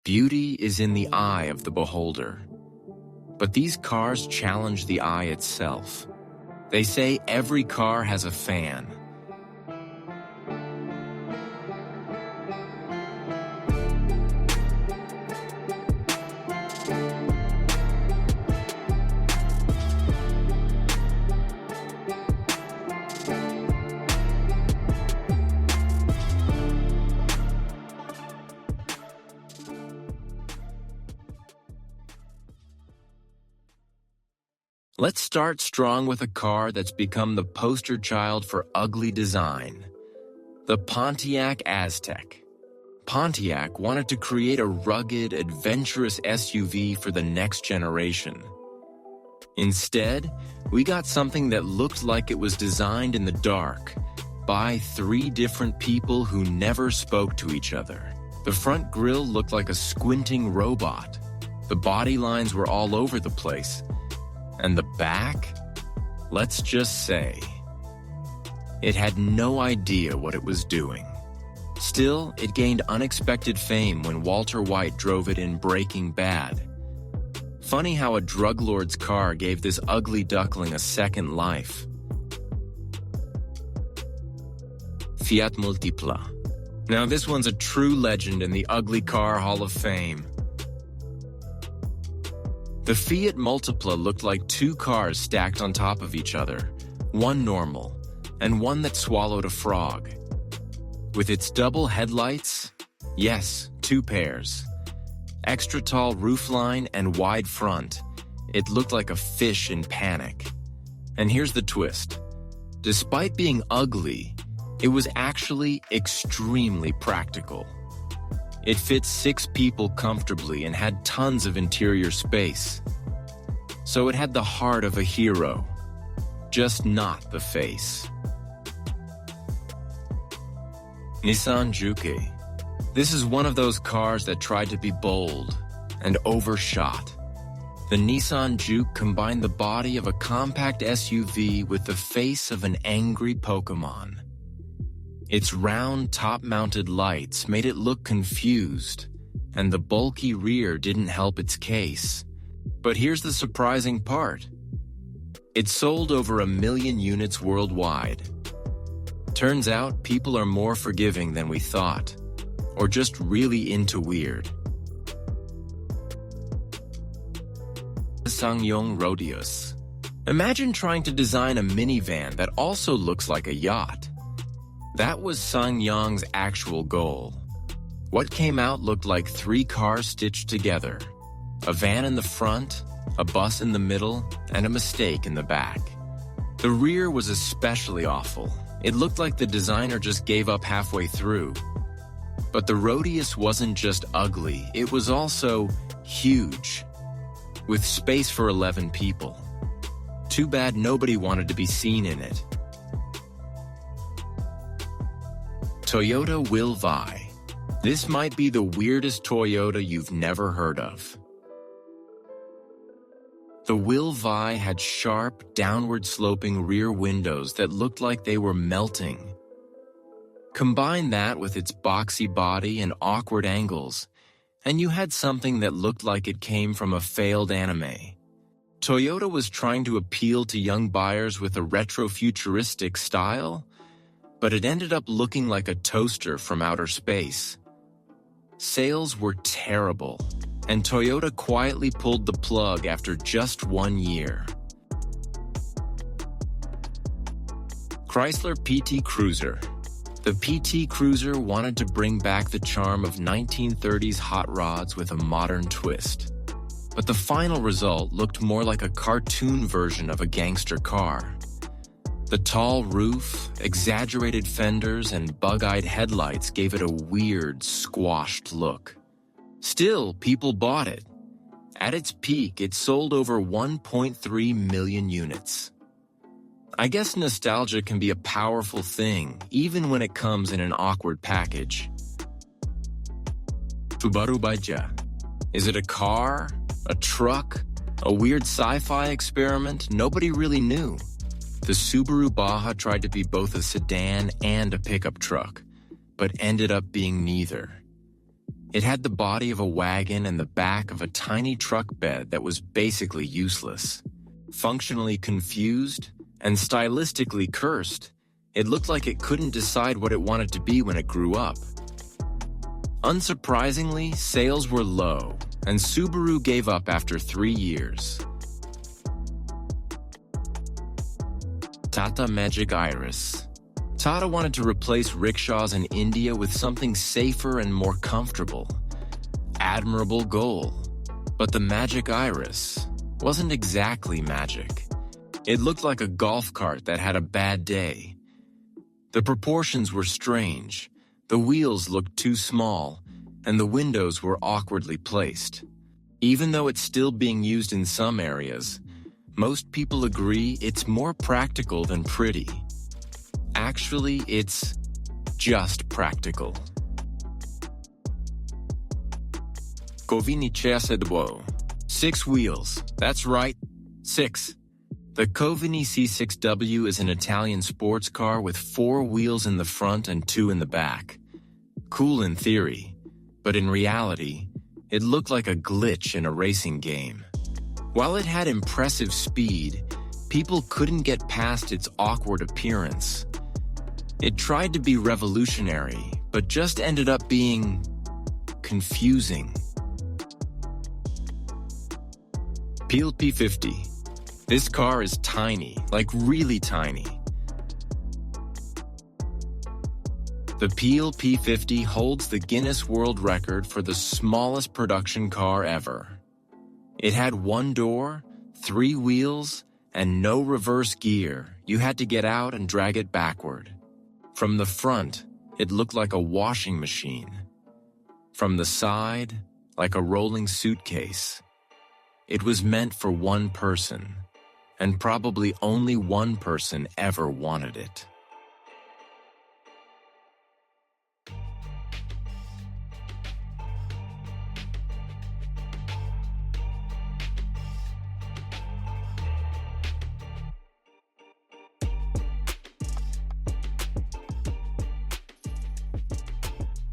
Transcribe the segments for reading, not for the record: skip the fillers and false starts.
Beauty is in the eye of the beholder. But these cars challenge the eye itself. They say every car has a fan. Let's start strong with a car that's become the poster child for ugly design. The Pontiac Aztek. Pontiac wanted to create a rugged, adventurous SUV for the next generation. Instead, we got something that looked like it was designed in the dark by 3 different people who never spoke to each other. The front grille looked like a squinting robot. The body lines were all over the place. And the back? Let's just say, it had no idea what it was doing. Still, it gained unexpected fame when Walter White drove it in Breaking Bad. Funny how a drug lord's car gave this ugly duckling a second life. Fiat Multipla. Now this one's a true legend in the Ugly Car Hall of Fame. The Fiat Multipla looked like 2 cars stacked on top of each other, one normal, and one that swallowed a frog. With its double headlights, yes, 2 pairs, extra tall roofline and wide front, it looked like a fish in panic. And here's the twist. Despite being ugly, it was actually extremely practical. It fit 6 people comfortably and had tons of interior space. So it had the heart of a hero, just not the face. Nissan Juke. This is one of those cars that tried to be bold and overshot. The Nissan Juke combined the body of a compact SUV with the face of an angry Pokemon. Its round, top-mounted lights made it look confused, and the bulky rear didn't help its case. But here's the surprising part. It sold over 1 million units worldwide. Turns out people are more forgiving than we thought, or just really into weird. Sangyong Rodius. Imagine trying to design a minivan that also looks like a yacht. That was Sangyong's actual goal. What came out looked like 3 cars stitched together. A van in the front, a bus in the middle, and a mistake in the back. The rear was especially awful. It looked like the designer just gave up halfway through. But the Rodius wasn't just ugly, it was also huge, with space for 11 people. Too bad nobody wanted to be seen in it. Toyota Will Vi. This might be the weirdest Toyota you've never heard of. The Will Vi had sharp, downward-sloping rear windows that looked like they were melting. Combine that with its boxy body and awkward angles, and you had something that looked like it came from a failed anime. Toyota was trying to appeal to young buyers with a retro-futuristic style, but it ended up looking like a toaster from outer space. Sales were terrible, and Toyota quietly pulled the plug after just 1 year. Chrysler PT Cruiser. The PT Cruiser wanted to bring back the charm of 1930s hot rods with a modern twist. But the final result looked more like a cartoon version of a gangster car. The tall roof, exaggerated fenders, and bug-eyed headlights gave it a weird, squashed look. Still, people bought it. At its peak, it sold over 1.3 million units. I guess nostalgia can be a powerful thing, even when it comes in an awkward package. Subaru Baja. Is it a car? A truck? A weird sci-fi experiment? Nobody really knew. The Subaru Baja tried to be both a sedan and a pickup truck, but ended up being neither. It had the body of a wagon and the back of a tiny truck bed that was basically useless. Functionally confused and stylistically cursed, it looked like it couldn't decide what it wanted to be when it grew up. Unsurprisingly, sales were low, and Subaru gave up after 3 years. Tata Magic Iris. Tata wanted to replace rickshaws in India with something safer and more comfortable. Admirable goal. But the Magic Iris wasn't exactly magic. It looked like a golf cart that had a bad day. The proportions were strange, the wheels looked too small, and the windows were awkwardly placed. Even though it's still being used in some areas, most people agree it's more practical than pretty. Actually, it's just practical. Covini C6W. 6 wheels. That's right, 6. The Covini C6W is an Italian sports car with 4 wheels in the front and 2 in the back. Cool in theory, but in reality, it looked like a glitch in a racing game. While it had impressive speed, people couldn't get past its awkward appearance. It tried to be revolutionary, but just ended up being confusing. Peel P50. This car is tiny, like really tiny. The Peel P50 holds the Guinness World Record for the smallest production car ever. It had 1 door, 3 wheels, and no reverse gear. You had to get out and drag it backward. From the front, it looked like a washing machine. From the side, like a rolling suitcase. It was meant for one person, and probably only one person ever wanted it.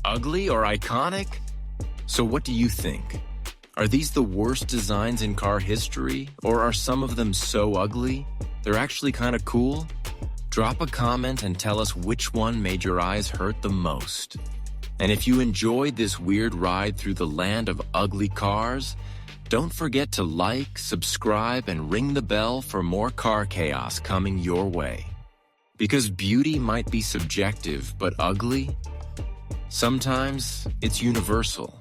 Ugly or iconic? So what do you think? Are these the worst designs in car history, or are some of them so ugly they're actually kind of cool? Drop a comment and tell us which one made your eyes hurt the most. And if you enjoyed this weird ride through the land of ugly cars, don't forget to like, subscribe, and ring the bell for more car chaos coming your way. Because beauty might be subjective, but ugly? Sometimes it's universal.